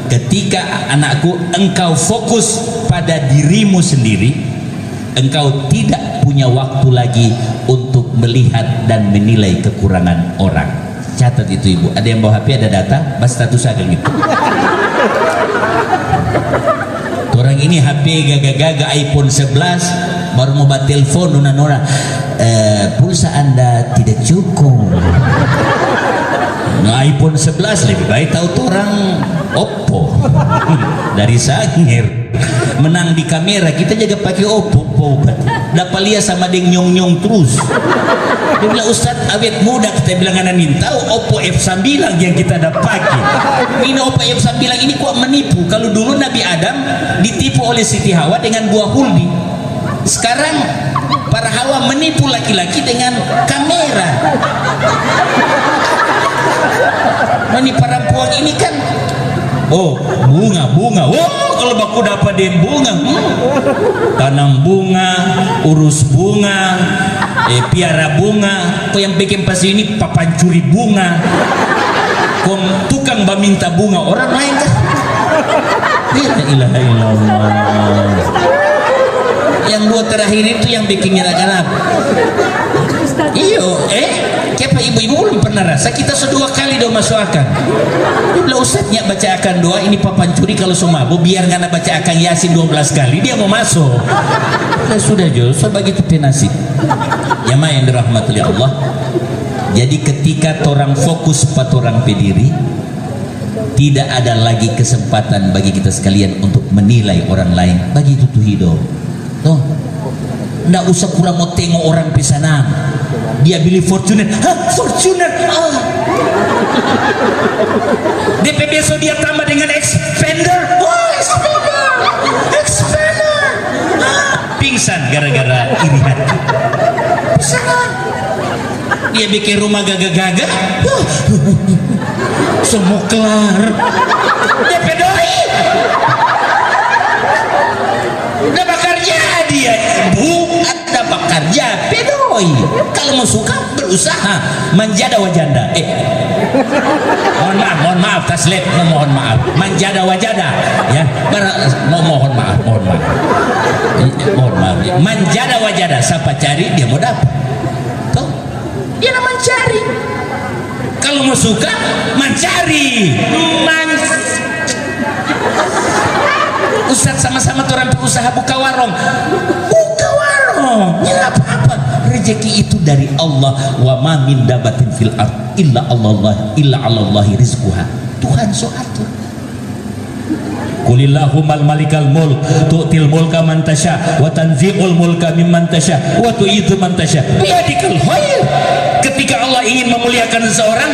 Ketika anakku engkau fokus pada dirimu sendiri, engkau tidak punya waktu lagi untuk melihat dan menilai kekurangan orang. Catat itu ibu. Ada yang bawa HP, ada data, bas status agak gitu. Orang ini HP gaga-gaga iPhone 11 baru mau buat telepon nona pulsa Anda tidak cukup. Nah, iPhone 11 lebih baik tahu tuh orang Oppo dari Sangir menang di kamera, kita jaga pakai Oppo dapat lihat sama deng nyong terus. Dia bilang Ustadz awet muda, kita bilang anak tahu Oppo F9 yang kita ada pakai. Ini Oppo F9 ini kok menipu. Kalau dulu Nabi Adam ditipu oleh Siti Hawa dengan buah huldi, sekarang para Hawa menipu laki-laki dengan kamera. Ini perempuan ini kan bunga. Kalau baku dapat den bunga, tanam bunga, urus bunga, piara bunga. Kau yang bikin pas ini papancuri bunga, kau tukang meminta bunga orang lain kan? La ilaha illallah. Yang 2 terakhir itu yang bikin nyalakan apa? Iyo, Kenapa ibu-ibu belum pernah rasa kita sedua kali doa masuk akan. Dia bilang Ustadznya baca akan doa ini papancuri kalau semabuk biar nggak baca akan Yasin 12 kali dia mau masuk. Sudah Jo, sebagai tepi nasib. Jamaah yang dirahmati Allah. Jadi ketika orang fokus pada orang pediri, tidak ada lagi kesempatan bagi kita sekalian untuk menilai orang lain. Bagi itu tuh hidup. Tuh. ndak usah kurang mau tengok orang pesanan. Dia beli Fortuner, hah Fortuner, DP besok dia tambah dengan Expander, oh Expander, pingsan gara-gara iri hati. Pesanan. Dia bikin rumah gagah-gagah, semua kelar. DP doi. Udah bekerja dia ibu, ada bekerja pedoi. Kalau mau suka berusaha manjada wajanda. Mohon maaf taslip, mohon maaf. Manjada wajada ya. Mohon maaf. Manjada wajada, siapa cari dia mau dapat. Tuh, dia nak mencari. Kalau mau suka mencari. Ustaz sama-sama orang berusaha buka warung, ya apa-apa. Rezeki itu dari Allah. Wa ma min dabatin fil ard illa Allahi rizquha. Tuhan soatur. Qulillahummal malikal mulk tu'til mulka man tasya wa tanzi'ul mulka mimman tasya wa tu'idzu man tasya biyadikal khair. Ketika Allah ingin memuliakan seseorang,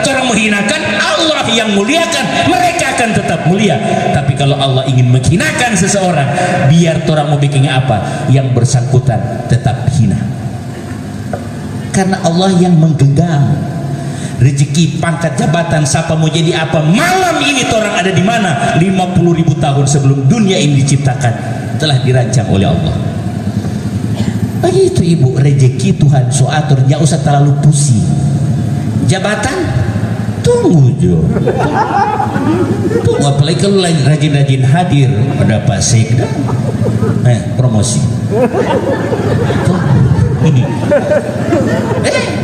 orang menghinakan, Allah yang muliakan, mereka akan tetap mulia. Tapi kalau Allah ingin menghinakan seseorang, biar orang mau bikinnya apa, yang bersangkutan tetap hina. Karena Allah yang menggenggam rezeki, pangkat, jabatan, siapa mau jadi apa, malam ini orang ada di mana, 50.000 tahun sebelum dunia ini diciptakan telah dirancang oleh Allah. Begitu ibu, rezeki Tuhan so atur, jangan usah terlalu pusing. Jabatan tunggu jo, tunggu, apalagi kalau lagi rajin-rajin hadir pada Pak Sekda, promosi.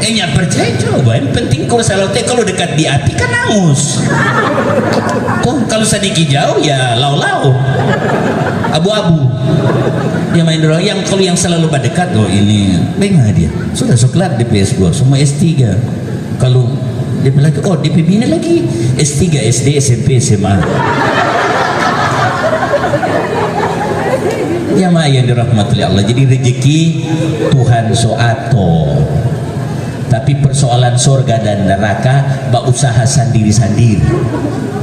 Yang percaya coba, yang penting kalau salote kalau dekat di hati kan angus. Tuh kalau sedikit jauh ya lau-lau, abu-abu. Dia main dorong. Yang kalau yang selalu berdekat, oh ini bagaimana dia sudah soklat di PS2 semua S3. Kalau dia lagi, oh DP bina lagi S3 SD SMP SMA. Jamaah yang dirahmati Allah. Jadi rezeki Tuhan soato. Tapi persoalan surga dan neraka bak usaha sendiri-sendiri.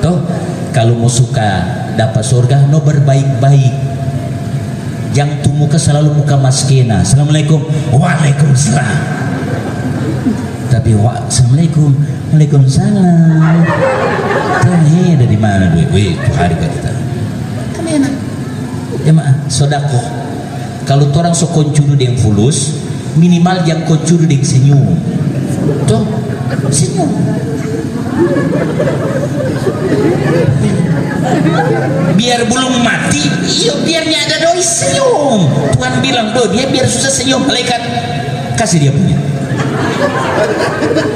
Toh kalau mau suka dapat surga, no berbaik-baik. Jangan tuh muka selalu muka maskena. Assalamualaikum, waalaikumsalam. Tapi assalamualaikum, waalaikumsalam. Terakhir dari mana duit? Wih, itu harga kita. Kan enak. Ya maaf, sodako. Kalau orang so koncuru yang fulus, minimal yang koncuru yang senyum. Tuh, senyum. Biar belum mati, iya biarnya ada doi senyum. Tuhan bilang doh dia biar susah senyum. Malaikat kasih dia punya.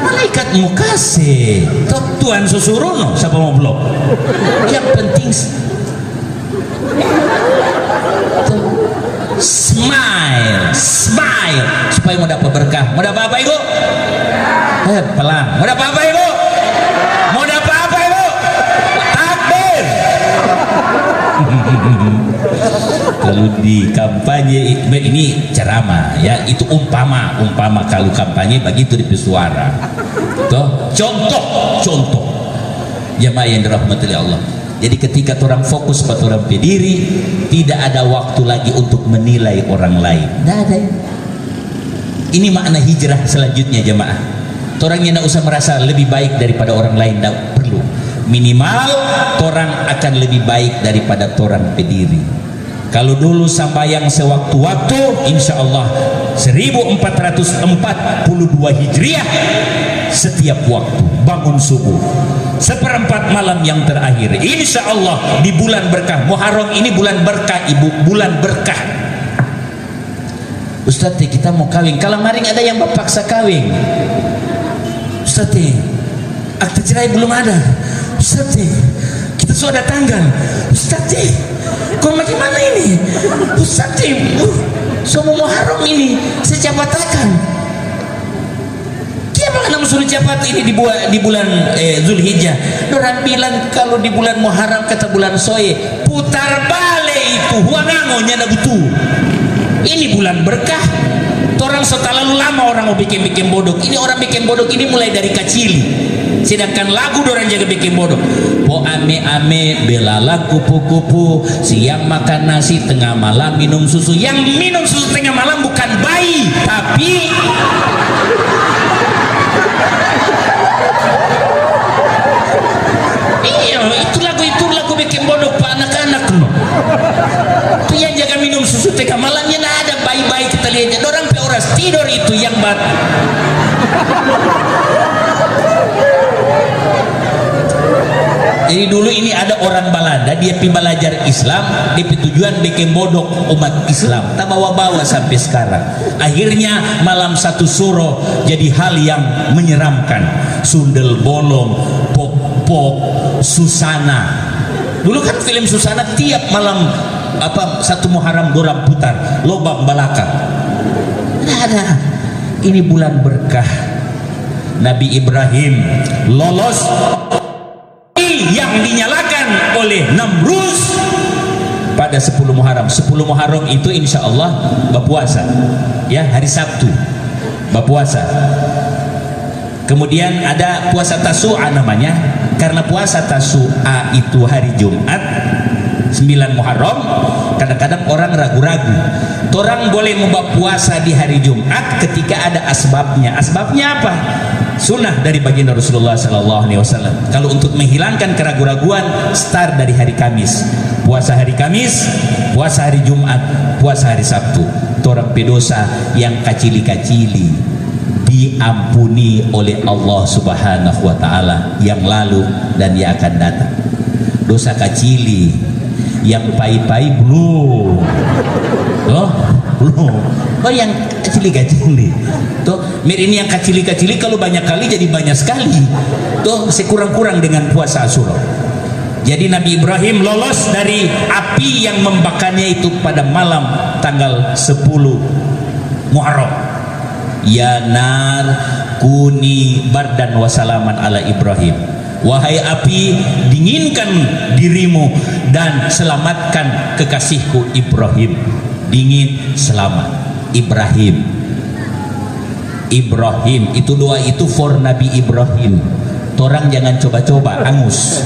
Malaikat mau kasih. Tuh Tuhan susuruh no, siapa mau belum? Yang penting smile supaya mau dapat berkah. Mau dapat apa ibu? Pelan. Mau dapat apa ibu? Mau dapat apa ibu? Takbir. Kalau di kampanye ini ceramah ya, itu umpama kalau kampanye begitu di suara. Toh contoh jamaah yang dirahmati Allah. Jadi ketika orang fokus pada orang pediri, tidak ada waktu lagi untuk menilai orang lain. Tidak ada. Ini makna hijrah selanjutnya jemaah. Orang yang tidak usah merasa lebih baik daripada orang lain, tidak perlu. Minimal orang akan lebih baik daripada orang pediri. Kalau dulu sambayang sewaktu-waktu, insya Allah 1442 Hijriah setiap waktu bangun subuh, seperempat malam yang terakhir, insya Allah di bulan berkah Muharram ini, bulan berkah ibu, bulan berkah. Ustaz kita mau kawin, kalau maring ada yang paksa kawin. Ustaz akte cerai belum ada. Ustaz kita sudah ada tanggal. Ustaz kok bagaimana ini? Ustaz semua Muharram ini saya capatakan. Bagaimana suruh cepat ini di bulan Zulhijjah? Orang bilang kalau di bulan Muharram kata bulan Soe putar balik itu huangangonya na butuh. Ini bulan berkah. Orang terlalu lama orang mau bikin bodoh. Ini orang bikin bodoh ini mulai dari kecil. Sedangkan lagu orang jaga bikin bodoh. Po ame-ame belala kupu-kupu, siang makan nasi, tengah malam minum susu. Yang minum susu tengah malam bukan bayi, tapi iya, itu lagu bikin bodoh pak anak-anak loh. Itu yang jaga minum susu tengah malamnya nggak ada bayi-bayi kita lihatnya. Orang peoras tidur itu yang bat. Jadi dulu ini ada orang Balanda, dia pi belajar Islam, dia pi tujuan bikin bodoh umat Islam. Tak bawa-bawa sampai sekarang. Akhirnya malam satu suro jadi hal yang menyeramkan. Sundel bolong, pop-pop, Susana. Dulu kan film Susana tiap malam satu Muharram dorang putar, lobang balaka. Ada. Ini bulan berkah. Nabi Ibrahim lolos yang dinyalakan oleh Namrus pada 10 Muharram. 10 Muharram itu insya Allah berpuasa ya, hari Sabtu berpuasa. Kemudian ada puasa Tasu'a namanya, karena puasa Tasu'a itu hari Jumat 9 Muharram. Kadang-kadang orang ragu-ragu, orang boleh membuat puasa di hari Jumat ketika ada asbabnya. Asbabnya apa? Sunnah dari baginda Rasulullah SAW. Kalau untuk menghilangkan keraguan-raguan, start dari hari Kamis. Puasa hari Kamis, puasa hari Jumat, puasa hari Sabtu. Orang pedosa yang kacili-kacili diampuni oleh Allah Subhanahu wa Ta'ala yang lalu dan yang akan datang. Dosa kacili yang pai-pai belum. Belum. Oh yang kecil-kecil tuh, mir ini yang kecil-kecil kalau banyak kali jadi banyak sekali. Tuh sekurang-kurang dengan puasa Asyura. Jadi Nabi Ibrahim lolos dari api yang membakarnya itu pada malam tanggal 10 Muharram. Ya nar kuni bardan wasalaman ala Ibrahim. Wahai api, dinginkan dirimu dan selamatkan kekasihku Ibrahim. Dingin, selamat. Ibrahim itu doa itu for Nabi Ibrahim. Orang jangan coba-coba angus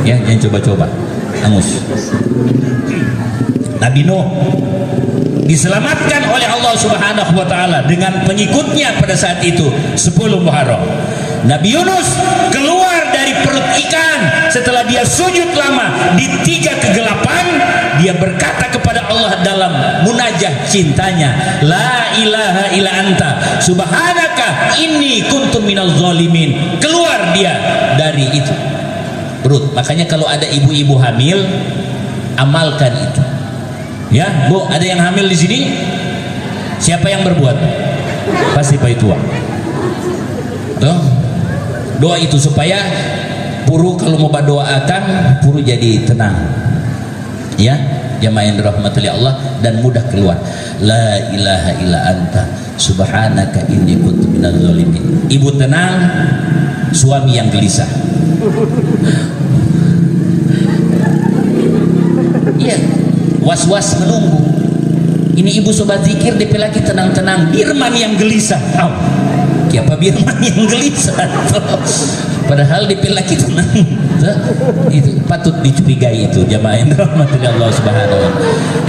ya, jangan coba-coba angus. Nabi Nuh diselamatkan oleh Allah Subhanahu wa Ta'ala dengan pengikutnya pada saat itu 10 Muharram. Nabi Yunus keluar dari perut ikan setelah dia sujud lama di 3 kegelapan. Dia berkata kepada Allah dalam munajah cintanya, la ilaha illa anta subhanaka inni kuntu minaz zalimin. Keluar dia dari itu perut. Makanya kalau ada ibu-ibu hamil, amalkan itu ya. Bu, ada yang hamil di sini? Siapa yang berbuat? Pasti pai tua. Tuh, doa itu supaya puru kalau mau berdoakan puru jadi tenang ya, jamaah yang dirahmati Allah, dan mudah keluar la ilaha illa anta subhanaka inni kuntu minaz zalimin. Ibu tenang, suami yang gelisah. Iya, was-was menunggu. Ini ibu sobat zikir DP lagi tenang-tenang, Birman yang gelisah. Siapa Birman yang gelisah? Padahal DP lagi tenang. Itu patut dicurigai itu, jamaah yang dirahmati Allah Subhanahu wa Ta'ala.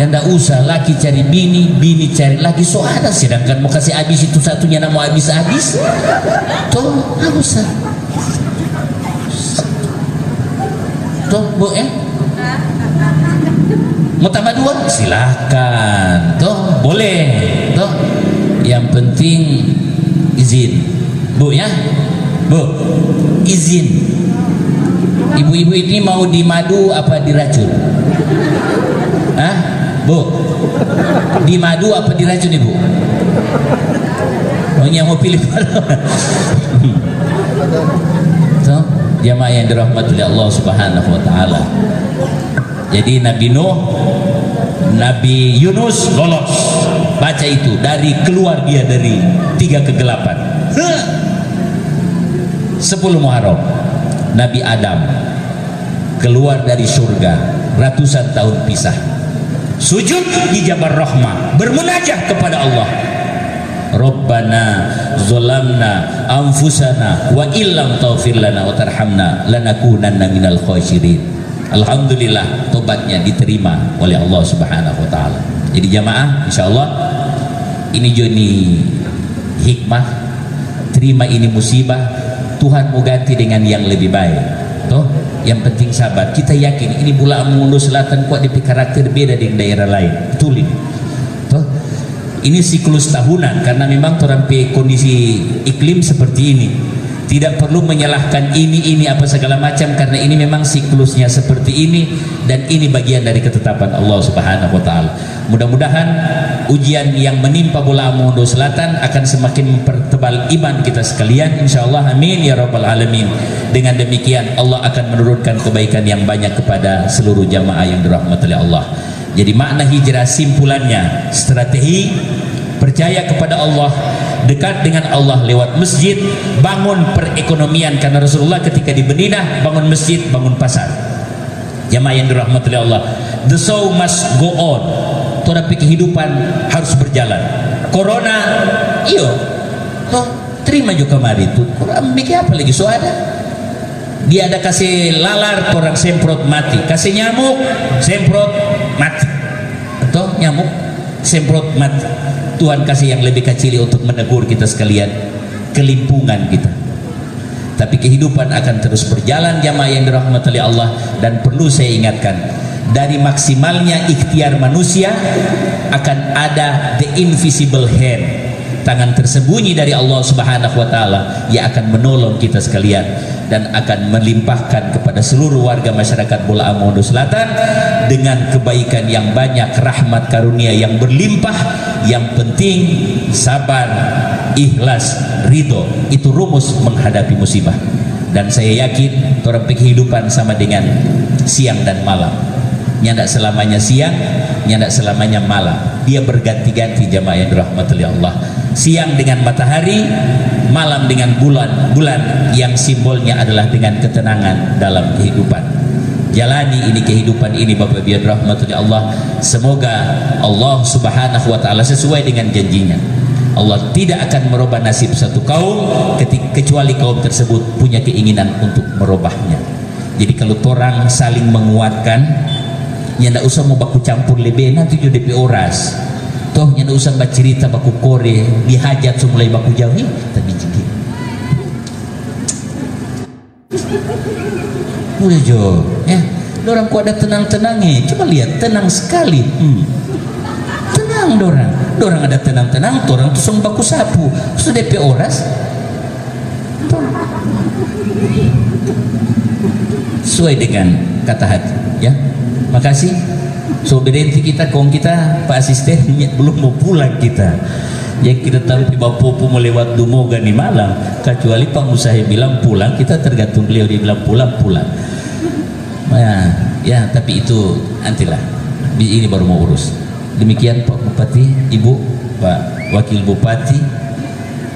Dan tidak usah laki cari bini, bini cari laki, so ada. Sedangkan mau kasih habis itu satunya mau habis-habis. Tuh, nggak usah. Tuh, Bu ya. Mau tambah 2? Silakan. Tuh, boleh. Tuh, yang penting izin, Bu ya. Bu, izin. Ibu-ibu ini mau dimadu apa diracun? Hah? Bu, dimadu apa diracun ibu? Oh, yang mau pilih tuh, jamaah yang dirahmati Allah Subhanahu wa Ta'ala. Jadi Nabi Nuh, Nabi Yunus lolos. Baca itu, dari keluar dia dari 3 kegelapan. 10 Muharram. Nabi Adam keluar dari surga, ratusan tahun pisah. sujud di Jabal Rahmah, bermunajah kepada Allah. Rabbana zalamna anfusana wa illam taghfir lana wa tarhamna lanakunanna minal khasirin. Alhamdulillah tobatnya diterima oleh Allah Subhanahu wa taala. Jadi jamaah, insyaallah ini joni hikmah, terima ini musibah, Tuhan mau ganti dengan yang lebih baik. Toh, yang penting sabar. Kita yakin ini Bula Amundu Selatan kok di karakter beda dengan daerah lain. Betul ini. Toh, ini siklus tahunan karena memang orang kondisi iklim seperti ini. Tidak perlu menyalahkan ini apa segala macam karena ini memang siklusnya seperti ini dan ini bagian dari ketetapan Allah Subhanahu wa taala. Mudah-mudahan ujian yang menimpa Bula Amundu Selatan akan semakin mempertebal iman kita sekalian, insyaallah, amin ya rabbal alamin. Dengan demikian Allah akan menurunkan kebaikan yang banyak kepada seluruh jamaah yang dirahmati oleh Allah. Jadi makna hijrah simpulannya strategi percaya kepada Allah, dekat dengan Allah lewat masjid, bangun perekonomian karena Rasulullah ketika di Madinah bangun masjid, bangun pasar. Jamaah yang dirahmati oleh Allah, the show must go on. Tetapi kehidupan harus berjalan. Corona, iyo, toh terima juga mari itu. Bikin apa lagi? So ada. Dia ada kasih lalar, orang semprot mati. Kasih nyamuk, semprot mati. Atau nyamuk, semprot mati. Tuhan kasih yang lebih kecil untuk menegur kita sekalian, kelimpungan kita. Tapi kehidupan akan terus berjalan jamaah yang dirahmati oleh Allah. Dan perlu saya ingatkan, dari maksimalnya ikhtiar manusia akan ada the invisible hand, tangan tersembunyi dari Allah Subhanahu wa taala yang akan menolong kita sekalian dan akan melimpahkan kepada seluruh warga masyarakat Bula Amundu Selatan dengan kebaikan yang banyak, rahmat karunia yang berlimpah. Yang penting sabar, ikhlas, ridho, itu rumus menghadapi musibah. Dan saya yakin orang kehidupan sama dengan siang dan malam. Nyandak selamanya siang, nyandak selamanya malam. Dia berganti-ganti jamaah yang dirahmati oleh Allah. Siang dengan matahari, malam dengan bulan yang simbolnya adalah dengan ketenangan dalam kehidupan. Jalani ini kehidupan ini Bapak biar rahmatullah Allah. Semoga Allah Subhanahu wa taala sesuai dengan janjinya. Allah tidak akan merubah nasib satu kaum kecuali kaum tersebut punya keinginan untuk merubahnya. Jadi kalau orang saling menguatkan, ya ndak usah mau baku campur lebih nanti jadi DP oras. Toh ndak usah baca cerita baku kore dihajat mulai baku jauhi tapi jiki. Udah jo, ya, dorang kok ada tenang-tenangnya, coba lihat tenang sekali, tenang dorang ada tenang-tenang, dorang tuh song baku sapu, sudah DP oras, sesuai dengan kata hati, ya. Makasih, so berhenti kita, kaum kita, Pak Asisten belum mau pulang kita. Ya kita tahu Bapak mau lewat Dumoga di Malang, kecuali Pak Musa bilang pulang, kita tergantung beliau, dia bilang pulang. Ya tapi itu nantilah, ini baru mau urus. Demikian Pak Bupati, Ibu, Pak Wakil Bupati,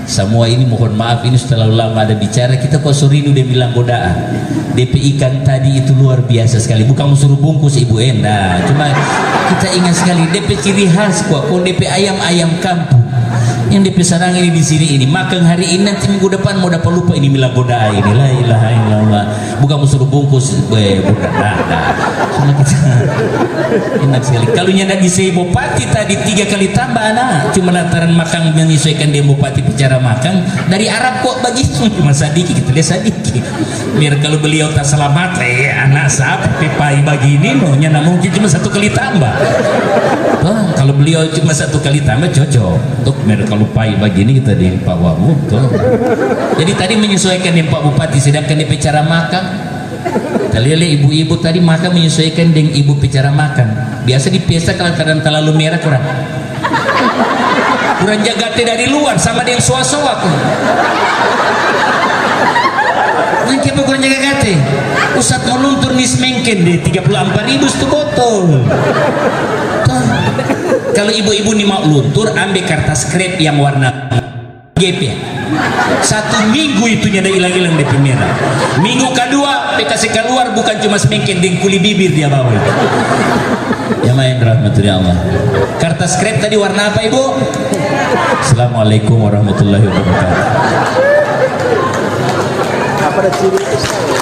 semua ini mohon maaf ini setelah lama ada bicara, kita kok surinu dia bilang godaan. DP ikan tadi itu luar biasa sekali, bukan suruh bungkus Ibu Enda, cuma kita ingat sekali DP ciri khas kok DP ayam kampung yang DP sarang ini di sini ini makan hari ini, nanti minggu depan mau dapat lupa ini bilang godaan ini, la ilaha illallah, bukan suruh bungkus bukan cuma kita enak sekali. Kalau nyandak bisa Bupati tadi 3 kali tambah anak, cuma lantaran makan menyesuaikan dia Bupati bicara makan dari Arab kok begitu, cuma sadiki kita lihat sadiki biar kalau beliau tak selamat anak sampai pai begini no nyana mungkin cuma 1 kali tambah. Kalau beliau cuma 1 kali tambah cocok untuk kalau pai begini kita di Pak Wamu tuh. Jadi tadi menyesuaikan dengan Pak Bupati, sedangkan dia bicara makan kita lihat ibu-ibu tadi makan menyesuaikan dengan ibu bicara makan. Biasa di pesta kalau kadang terlalu merah kurang jaga dari luar sama dengan soa-soa tuh. Nanti apa kurang jaga gate? Pusat mau luntur nih semengken deh 34.000 itu botol. Kalau ibu-ibu nih mau luntur, ambil kertas krep yang warna GP. 1 minggu itunya ada hilang-hilang DP merah. Minggu kedua kasih keluar bukan cuma semengken dengan kuli bibir dia bawa. Ya main rahmatullah Allah. Kertas krep tadi warna apa Ibu? Assalamualaikum warahmatullahi wabarakatuh. Apa ada ciri itu?